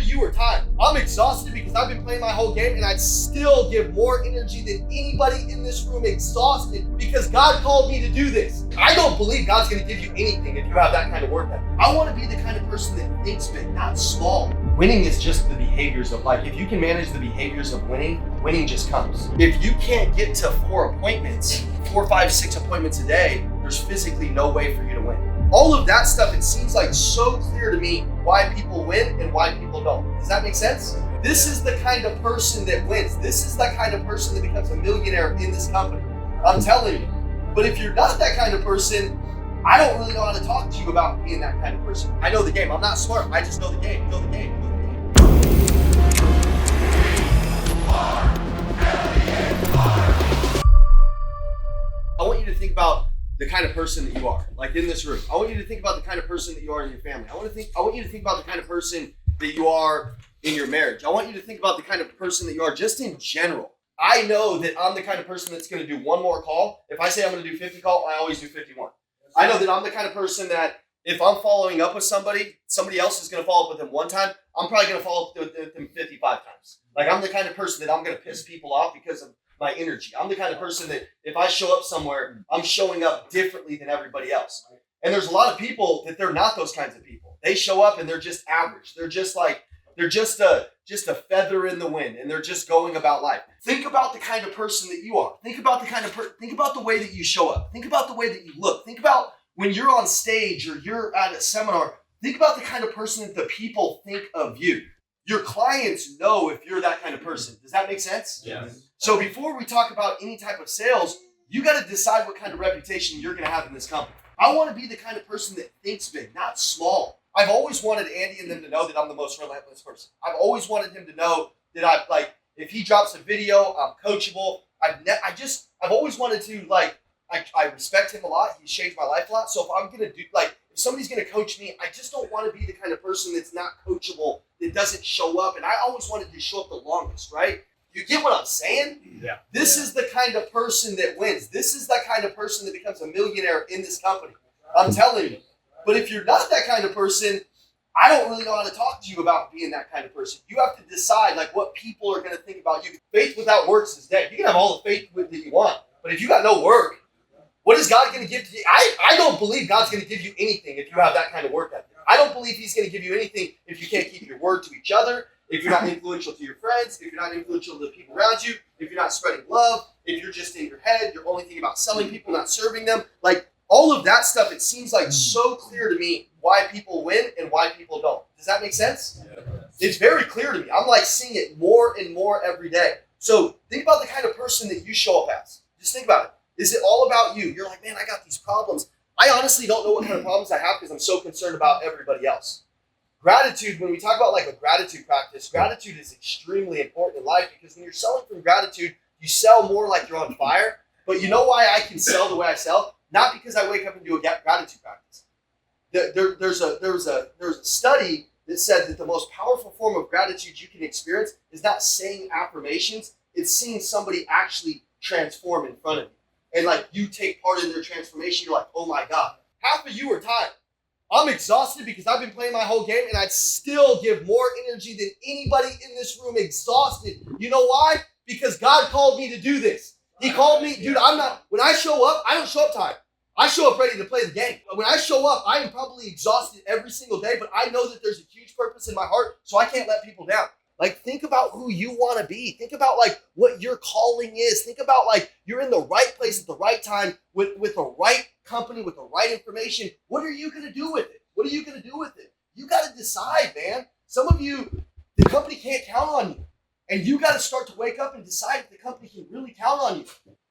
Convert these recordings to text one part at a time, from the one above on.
you are tired. I'm exhausted because I've been playing my whole game and I'd still give more energy than anybody in this room exhausted because God called me to do this. I don't believe God's going to give you anything if you have that kind of work ethic. I want to be the kind of person that thinks big, not small. Winning is just the behaviors of life. If you can manage the behaviors of winning, winning just comes. If you can't get to 4 appointments, 4, 5, 6 appointments a day, there's physically no way for you to win. All of that stuff, it seems like so clear to me why people win and why people don't. Does that make sense? This is the kind of person that wins. This is the kind of person that becomes a millionaire in this company. I'm telling you. But if you're not that kind of person, I don't really know how to talk to you about being that kind of person. I know the game. I'm not smart. I just know the game. Know the game. Know the game. I want you to think about the kind of person that you are, like in this room. I want you to think about the kind of person that you are in your family. I want you to think about the kind of person that you are in your marriage. I want you to think about the kind of person that you are just in general. I know that I'm the kind of person that's going to do one more call. If I say I'm going to do 50 calls, I always do 51. I know that I'm the kind of person that if I'm following up with somebody else is going to follow up with them one time, I'm probably going to follow up with them 55 times. Like I'm the kind of person that I'm going to piss people off because of my energy. I'm the kind of person that if I show up somewhere, I'm showing up differently than everybody else. And there's a lot of people that they're not those kinds of people. They show up and they're just average. They're just a feather in the wind, and they're just going about life. Think about the kind of person that you are. Think about the way that you show up. Think about the way that you look. Think about when you're on stage or you're at a seminar. Think about the kind of person that the people think of you. Your clients know if you're that kind of person. Does that make sense? Yes. So before we talk about any type of sales, you got to decide what kind of reputation you're going to have in this company. I want to be the kind of person that thinks big, not small. I've always wanted Andy and them to know that I'm the most relentless person. I've always wanted him to know that if he drops a video, I'm coachable. I've always wanted to, I respect him a lot. He's changed my life a lot. So if I'm going to do, if somebody's going to coach me, I just don't want to be the kind of person that's not coachable, that doesn't show up. And I always wanted to show up the longest, right? You get what I'm saying? Yeah. This is the kind of person that wins. This is the kind of person that becomes a millionaire in this company. I'm telling you. But if you're not that kind of person, I don't really know how to talk to you about being that kind of person. You have to decide what people are going to think about you. Faith without works is dead. You can have all the faith that you want, but if you got no work, what is God going to give to you? I don't believe God's going to give you anything if you have that kind of work ethic. I don't believe he's going to give you anything if you can't keep your word to each other, if you're not influential to your friends, if you're not influential to the people around you, if you're not spreading love, if you're just in your head, you're only thinking about selling people, not serving them. All of that stuff, it seems so clear to me why people win and why people don't. Does that make sense? Yeah. It's very clear to me. I'm seeing it more and more every day. So think about the kind of person that you show up as. Just think about it. Is it all about you? You're like, man, I got these problems. I honestly don't know what kind of problems I have because I'm so concerned about everybody else. Gratitude, when we talk about a gratitude practice, gratitude is extremely important in life because when you're selling from gratitude, you sell more like you're on fire. But you know why I can sell the way I sell? Not because I wake up and do a gratitude practice. There's a study that said that the most powerful form of gratitude you can experience is not saying affirmations, it's seeing somebody actually transform in front of you. And you take part in their transformation, you're like, oh my God. Half of you are tired. I'm exhausted because I've been playing my whole game and I'd still give more energy than anybody in this room exhausted. You know why? Because God called me to do this. He called me, dude, when I show up, I don't show up tired. I show up ready to play the game. When I show up, I am probably exhausted every single day, but I know that there's a huge purpose in my heart, so I can't let people down. Think about who you want to be. Think about what your calling is. Think about you're in the right place at the right time with the right company, with the right information. What are you going to do with it? What are you going to do with it? You got to decide, man. Some of you, the company can't count on you. And you got to start to wake up and decide if the company can really count on you.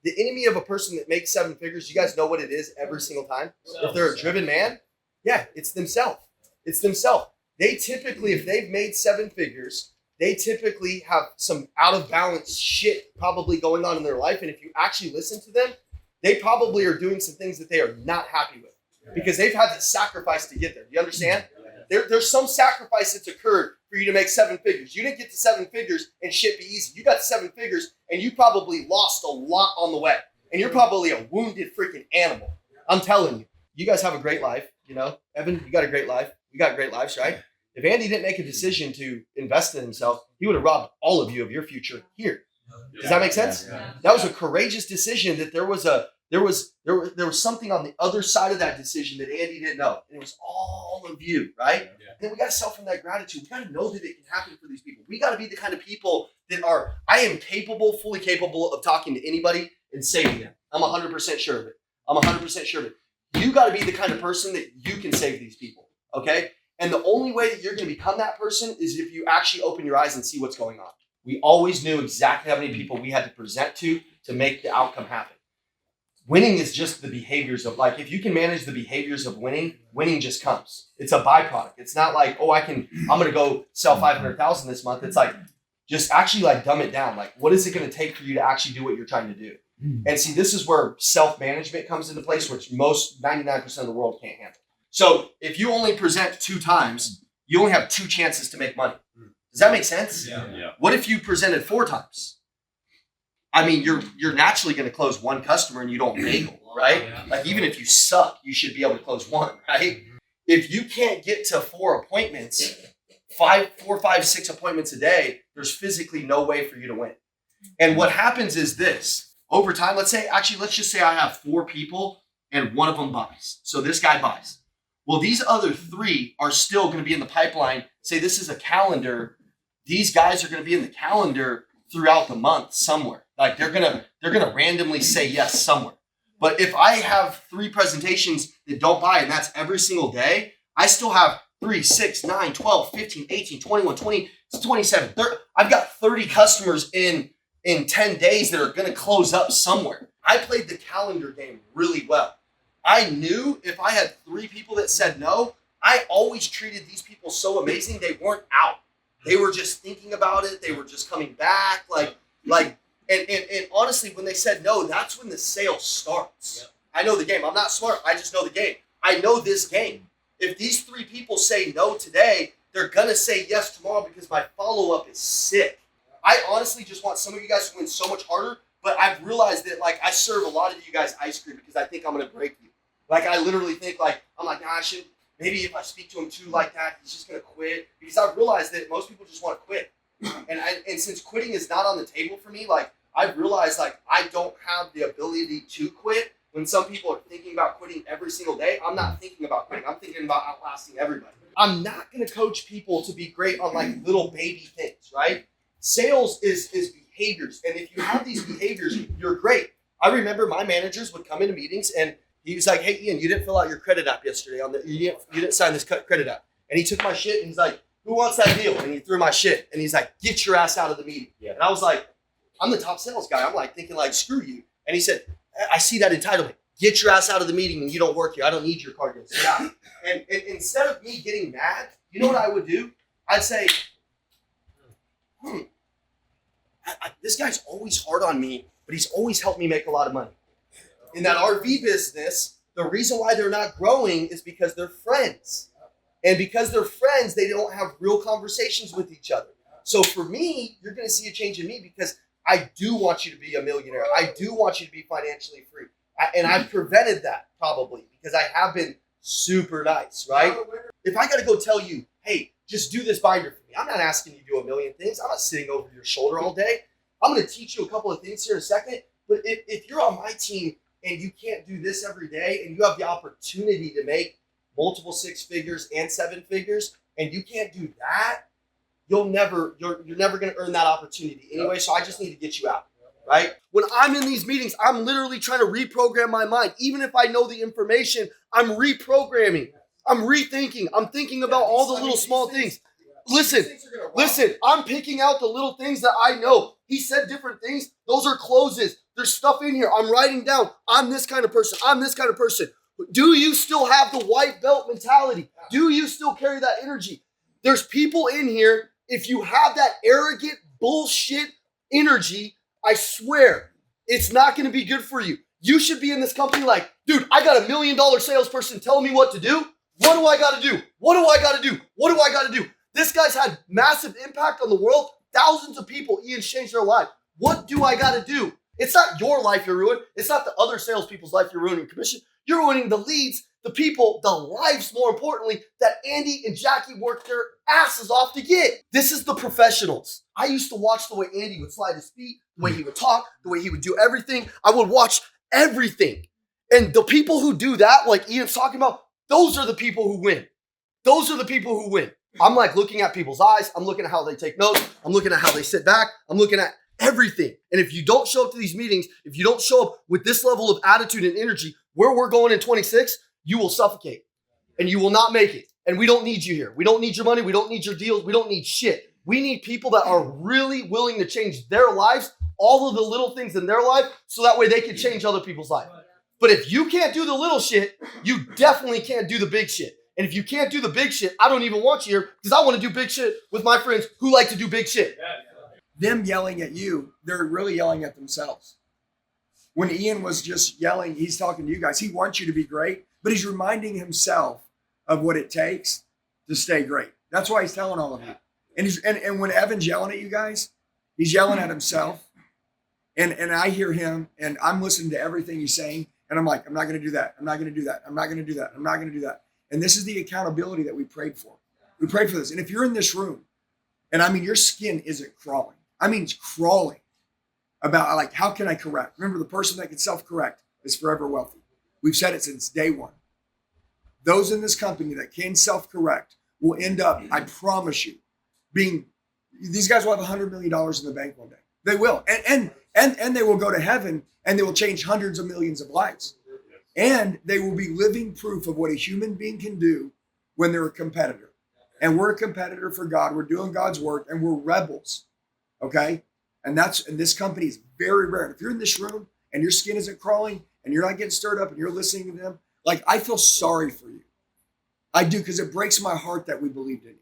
The enemy of a person that makes 7 figures, you guys know what it is every single time? If they're a driven man, yeah, it's themselves. It's themselves. They typically, if they've made 7 figures, they typically have some out of balance shit probably going on in their life. And if you actually listen to them, they probably are doing some things that they are not happy with because they've had to sacrifice to get there. Do you understand? There's some sacrifice that's occurred for you to make 7 figures. You didn't get to 7 figures and shit be easy. You got to 7 figures and you probably lost a lot on the way. And you're probably a wounded freaking animal. I'm telling you. You guys have a great life, Evan, you got a great life. We got great lives, right? If Andy didn't make a decision to invest in himself, he would have robbed all of you of your future here. Does that make sense? Yeah. That was a courageous decision. That there was something on the other side of that decision that Andy didn't know. And it was all of you, right? Yeah. Then we got to sell from that gratitude. We got to know that it can happen for these people. We got to be the kind of people that are, I am fully capable of talking to anybody and saving them. I'm 100% sure of it. I'm 100% sure of it. You got to be the kind of person that you can save these people, okay? And the only way that you're going to become that person is if you actually open your eyes and see what's going on. We always knew exactly how many people we had to present to make the outcome happen. Winning is just the behaviors of, like, if you can manage the behaviors of winning just comes. It's a byproduct. It's not like, oh, I'm going to go sell 500,000 this month. It's like, just actually like dumb it down. Like, what is it going to take for you to actually do what you're trying to do? And see, this is where self-management comes into place, which most 99% of the world can't handle. So if you only present 2 times, you only have 2 chances to make money. Does that make sense? Yeah. What if you presented 4 times? I mean, you're naturally going to close 1 customer and you don't bagel, right? Like, even if you suck, you should be able to close 1, right? If you can't get to 4 appointments, 4, 5, 6 appointments a day, there's physically no way for you to win. And what happens is this. Over time, let's just say I have 4 people and one of them buys. So this guy buys. Well, these other 3 are still going to be in the pipeline. Say this is a calendar. These guys are going to be in the calendar throughout the month somewhere. Like, they're gonna randomly say yes somewhere. But if I have 3 presentations that don't buy, and that's every single day, I still have 3, 6, 9, 12, 15, 18, 21, 20, 27, 30. I've got 30 customers in 10 days that are going to close up somewhere. I played the calendar game really well. I knew if I had 3 people that said no, I always treated these people so amazing. They weren't out. They were just thinking about it. They were just coming back. And honestly, when they said no, that's when the sale starts. Yep. I know the game. I'm not smart. I just know the game. I know this game. If these 3 people say no today, they're going to say yes tomorrow because my follow-up is sick. I honestly just want some of you guys to win so much harder, but I've realized that, like, I serve a lot of you guys ice cream because I think I'm going to break you. Like, I literally think, like, I'm like, nah, I should, maybe if I speak to him too like that, he's just going to quit. Because I've realized that most people just want to quit. And since quitting is not on the table for me, like, I've realized, like, I don't have the ability to quit. When some people are thinking about quitting every single day, I'm not thinking about quitting. I'm thinking about outlasting everybody. I'm not going to coach people to be great on, like, little baby things, right? Sales is behaviors. And if you have these behaviors, you're great. I remember my managers would come into meetings and he was like, hey, Ian, you didn't fill out your credit app yesterday. You didn't sign this credit app. And he took my shit and he's like, who wants that deal? And he threw my shit. And he's like, get your ass out of the meeting. Yeah. And I was like, I'm the top sales guy. I'm like thinking like, screw you. And he said, I see that entitlement. Get your ass out of the meeting and you don't work here. I don't need your card. Yeah. And instead of me getting mad, you know what I would do? I'd say, this guy's always hard on me, but he's always helped me make a lot of money. In that RV business, the reason why they're not growing is because they're friends. And because they're friends, they don't have real conversations with each other. So for me, you're going to see a change in me because I do want you to be a millionaire. I do want you to be financially free. And I've prevented that probably because I have been super nice, right? If I got to go tell you, hey, just do this binder for me. I'm not asking you to do a million things. I'm not sitting over your shoulder all day. I'm going to teach you a couple of things here in a second. But if you're on my team and you can't do this every day and you have the opportunity to make multiple 6 figures and 7 figures and you can't do that, you're never going to earn that opportunity anyway. So I just need to get you out, right? When I'm in these meetings, I'm literally trying to reprogram my mind. Even if I know the information, I'm reprogramming. I'm rethinking. I'm thinking about all the little small things. Listen, I'm picking out the little things that I know. He said different things. Those are closes. There's stuff in here. I'm writing down. I'm this kind of person. I'm this kind of person. Do you still have the white belt mentality? Do you still carry that energy? There's people in here, if you have that arrogant bullshit energy, I swear, it's not going to be good for you. You should be in this company like, dude, I got $1 million salesperson telling me what to do. What do I got to do? What do I got to do? What do I got to do? This guy's had massive impact on the world. Thousands of people, Ian's changed their life. What do I got to do? It's not your life you're ruining. It's not the other salespeople's life you're ruining commission. You're ruining the leads, the people, the lives, more importantly, that Andy and Jackie worked their asses off to get. This is the professionals. I used to watch the way Andy would slide his feet, the way he would talk, the way he would do everything. I would watch everything. And the people who do that, like Ian's talking about, those are the people who win. Those are the people who win. I'm like looking at people's eyes. I'm looking at how they take notes. I'm looking at how they sit back. I'm looking at everything. And if you don't show up to these meetings, if you don't show up with this level of attitude and energy, where we're going in 26, you will suffocate and you will not make it. And we don't need you here. We don't need your money. We don't need your deals. We don't need shit. We need people that are really willing to change their lives, all of the little things in their life, so that way they can change other people's life. But if you can't do the little shit, you definitely can't do the big shit. And if you can't do the big shit, I don't even want you here because I want to do big shit with my friends who like to do big shit. Them yelling at you, they're really yelling at themselves. When Ian was just yelling, he's talking to you guys. He wants you to be great, but he's reminding himself of what it takes to stay great. That's why he's telling all of you. And when Evan's yelling at you guys, he's yelling at himself. And I hear him and I'm listening to everything he's saying. And I'm like, I'm not going to do that. I'm not going to do that. I'm not going to do that. I'm not going to do that. And this is the accountability that we prayed for. We prayed for this. And if you're in this room, and I mean, your skin isn't crawling. I mean, it's crawling about like, how can I correct? Remember, the person that can self-correct is forever wealthy. We've said it since day one. Those in this company that can self-correct will end up, I promise you, these guys will have $100 million in the bank one day. They will. And they will go to heaven and they will change hundreds of millions of lives. And they will be living proof of what a human being can do when they're a competitor. And we're a competitor for God. We're doing God's work and we're rebels. Okay? And this company is very rare. If you're in this room and your skin isn't crawling and you're not getting stirred up and you're listening to them, like I feel sorry for you. I do, because it breaks my heart that we believed in you.